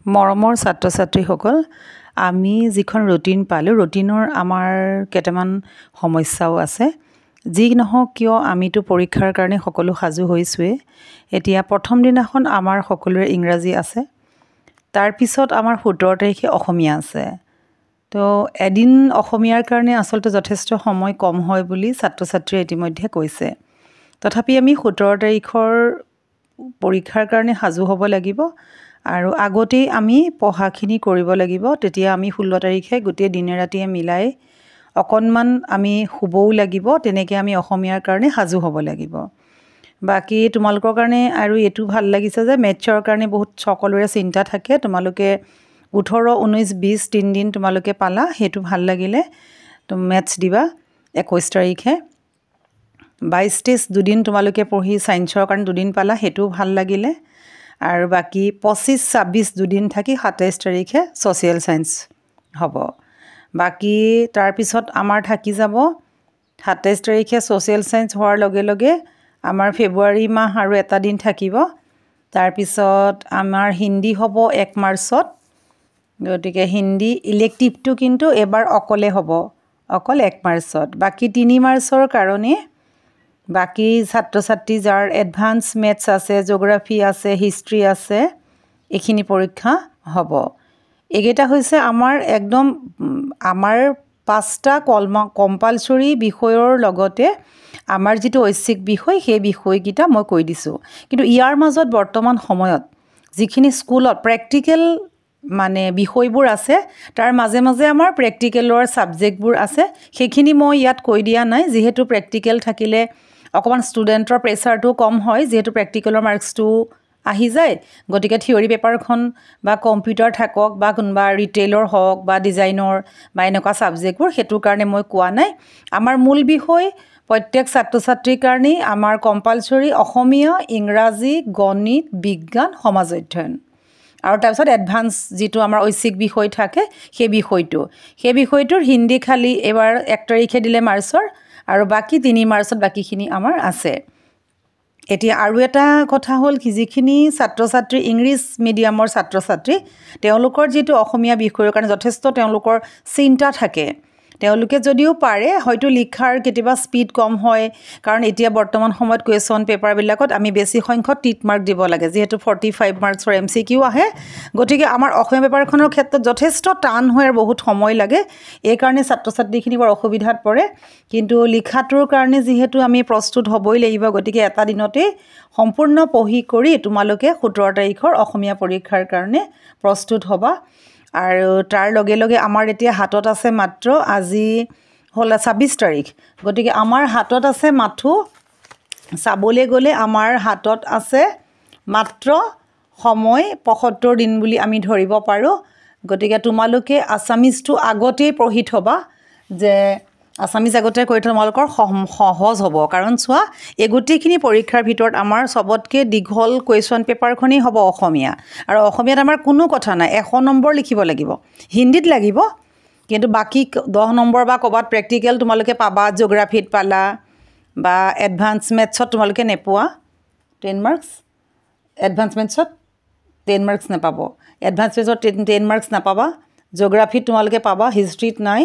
মৰমৰ ছাত্ৰ ছাত্ৰীসকল, আমি যিখন ৰুটিন পালোঁ, ৰুটিনৰ আমাৰ কেইটামান সমস্যাও আছে। যি নহওক কিয় আমিতো পৰীক্ষাৰ কাৰণে সকলো সাজু হৈছোঁৱেই। এতিয়া প্ৰথম দিনাখন আমাৰ সকলোৰে ইংৰাজী আছে, তাৰপিছত আমাৰ 17 তাৰিখে অসমীয়া আছে। তো এদিন অসমীয়াৰ কাৰণে আচলতে যথেষ্ট সময় কম হয় বুলি ছাত্ৰ ছাত্ৰীয়ে ইতিমধ্যে কৈছে। তথাপি আমি 17 তাৰিখৰ পৰীক্ষাৰ কাৰণে সাজু হ'ব লাগিব আৰু আগতেই আমি পঢ়াখিনি কৰিব লাগিব। তেতিয়া আমি 16 তাৰিখে গোটেই দিনে ৰাতিয়ে মিলাই অকণমান আমি শুবও লাগিব, তেনেকৈ আমি অসমীয়াৰ কাৰণে সাজু হ'ব লাগিব। বাকী তোমালোকৰ কাৰণে আৰু এইটো ভাল লাগিছে যে মেথছৰ কাৰণে বহুত সকলোৰে চিন্তা থাকে। তোমালোকে 18, 19, 20 তিনিদিন তোমালোকে পালা, সেইটো ভাল লাগিলে। তো মেথছ দিবা 21 তাৰিখে। 22, 23 দুদিন তোমালোকে পঢ়ি ছায়েন্সৰ কাৰণে দুদিন পালা, সেইটোও ভাল লাগিলে। আৰু বাকী 25, 26 দুদিন থাকি 27 তাৰিখে ছ'চিয়েল ছায়েন্স হ'ব। বাকী তাৰপিছত আমাৰ থাকি যাব 27 তাৰিখে ছ'চিয়েল ছায়েন্স হোৱাৰ লগে লগে আমাৰ ফেব্ৰুৱাৰী মাহ আৰু এটা দিন থাকিব। তাৰপিছত আমাৰ হিন্দী হ'ব 1 মাৰ্চত। গতিকে হিন্দী ইলেক্টিভটো কিন্তু এবাৰ অকলে হ'ব, অকল 1 মাৰ্চত। বাকী 3 মাৰ্চৰ কাৰণে বাকী ছাত্ৰ ছাত্ৰী যাৰ এডভান্স মেথছ আছে, জিঅ'গ্ৰাফী আছে, হিষ্ট্ৰী আছে, এইখিনি পৰীক্ষা হ'ব। এইকেইটা হৈছে আমাৰ একদম আমাৰ 5টা কম্পালচৰি বিষয়ৰ লগতে আমাৰ যিটো ঐচ্ছিক বিষয়, সেই বিষয়কেইটা মই কৈ দিছোঁ। কিন্তু ইয়াৰ মাজত বৰ্তমান সময়ত যিখিনি স্কুলত প্ৰেক্টিকেল মানে বিষয়বোৰ আছে, তাৰ মাজে মাজে আমাৰ প্ৰেক্টিকেলৰ ছাবজেক্টবোৰ আছে, সেইখিনি মই ইয়াত কৈ দিয়া নাই। যিহেতু প্ৰেক্টিকেল থাকিলে অকণমান ষ্টুডেণ্টৰ প্ৰেছাৰটো কম হয়, যিহেতু প্ৰেক্টিকেলৰ মাৰ্কছটো আহি যায়। গতিকে থিয়ৰী পেপাৰখন বা কম্পিউটাৰ থাকক বা কোনোবা ৰিটেইলৰ হওক বা ডিজাইনৰ বা এনেকুৱা ছাবজেক্টবোৰ, সেইটোৰ কাৰণে মই কোৱা নাই। আমাৰ মূল বিষয় প্ৰত্যেক ছাত্ৰ ছাত্ৰীৰ কাৰণেই আমাৰ কম্পালচৰি অসমীয়া, ইংৰাজী, গণিত, বিজ্ঞান, সমাজ অধ্যয়ন আৰু তাৰপিছত এডভান্স যিটো আমাৰ ঐচ্ছিক বিষয় থাকে সেই বিষয়টোৰ হিন্দী খালী এইবাৰ 1 তাৰিখে দিলে মাৰ্চৰ, আৰু বাকী 3 মাৰ্চত বাকীখিনি আমাৰ আছে। এতিয়া আৰু এটা কথা হ'ল কি, যিখিনি ছাত্ৰ ছাত্ৰী ইংলিছ মিডিয়ামৰ ছাত্ৰ ছাত্ৰী, তেওঁলোকৰ যিটো অসমীয়া বিষয়ৰ কাৰণে যথেষ্ট তেওঁলোকৰ চিন্তা থাকে। তেওঁলোকে যদিও পাৰে হয়তো লিখাৰ কেতিয়াবা স্পীড কম হয়, কাৰণ এতিয়া বৰ্তমান সময়ত কুৱেশ্যন পেপাৰবিলাকত আমি বেছি সংখ্যক টিক মাৰ্ক দিব লাগে, যিহেতু 45 মাৰ্কছৰ MCQ আহে। গতিকে আমাৰ অসমীয়া পেপাৰখনৰ ক্ষেত্ৰত যথেষ্ট টান হয় আৰু বহুত সময় লাগে। এইকাৰণে ছাত্ৰ ছাত্ৰীখিনি বৰ অসুবিধাত পৰে। কিন্তু লিখাটোৰ কাৰণে যিহেতু আমি প্ৰস্তুত হ'বই লাগিব, গতিকে এটা দিনতেই সম্পূৰ্ণ পঢ়ি কৰি তোমালোকে 17 তাৰিখৰ অসমীয়া পৰীক্ষাৰ কাৰণে প্ৰস্তুত হ'বা। আৰু তাৰ লগে লগে আমাৰ এতিয়া হাতত আছে মাত্ৰ, আজি হ'ল 26 তাৰিখ, গতিকে আমাৰ হাতত আছে মাথো চাবলৈ গ'লে আমাৰ হাতত আছে মাত্ৰ সময় 75 দিন বুলি আমি ধৰিব পাৰোঁ। গতিকে তোমালোকে আছামিজটো আগতেই পঢ়ি থ'বা, যে আছামিজ আগতে কৰি থ'লে তোমালোকৰ সহজ হ'ব। কাৰণ চোৱা, এই গোটেইখিনি পৰীক্ষাৰ ভিতৰত আমাৰ চবতকৈ দীঘল কুৱেশ্যন পেপাৰখনেই হ'ব অসমীয়া। আৰু অসমীয়াত আমাৰ কোনো কথা নাই, 100 নম্বৰ লিখিব লাগিব। হিন্দীত লাগিব, কিন্তু বাকী 10 নম্বৰ বা ক'ৰবাত প্ৰেক্টিকেল তোমালোকে পাবা, জিঅ'গ্ৰাফীত পালা বা এডভান্স মেথছত তোমালোকে নোপোৱা 10 মাৰ্কছ। এডভান্স মেথছত 10 মাৰ্কছ নাপাব, এডভান্স মেথছত 10 মাৰ্কছ নাপাবা। জিঅ'গ্ৰাফীত তোমালোকে পাবা, হিষ্ট্ৰীত নাই,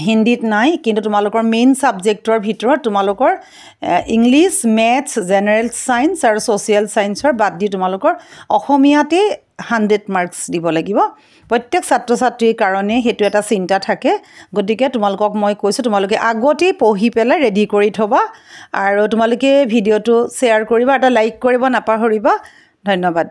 হিন্দীত নাই। কিন্তু তোমালোকৰ মেইন ছাবজেক্টৰ ভিতৰত তোমালোকৰ ইংলিছ, মেথছ, জেনেৰেল ছায়েন্স আৰু ছ'চিয়েল ছায়েন্সৰ বাদ দি তোমালোকৰ অসমীয়াতেই 100 মাৰ্কছ দিব লাগিব। প্ৰত্যেক ছাত্ৰ ছাত্ৰীৰ কাৰণে সেইটো এটা চিন্তা থাকে। গতিকে তোমালোকক মই কৈছোঁ, তোমালোকে আগতেই পঢ়ি পেলাই ৰেডি কৰি থ'বা। আৰু তোমালোকে ভিডিঅ'টো শ্বেয়াৰ কৰিবা, এটা লাইক কৰিব নাপাহৰিবা। ধন্যবাদ।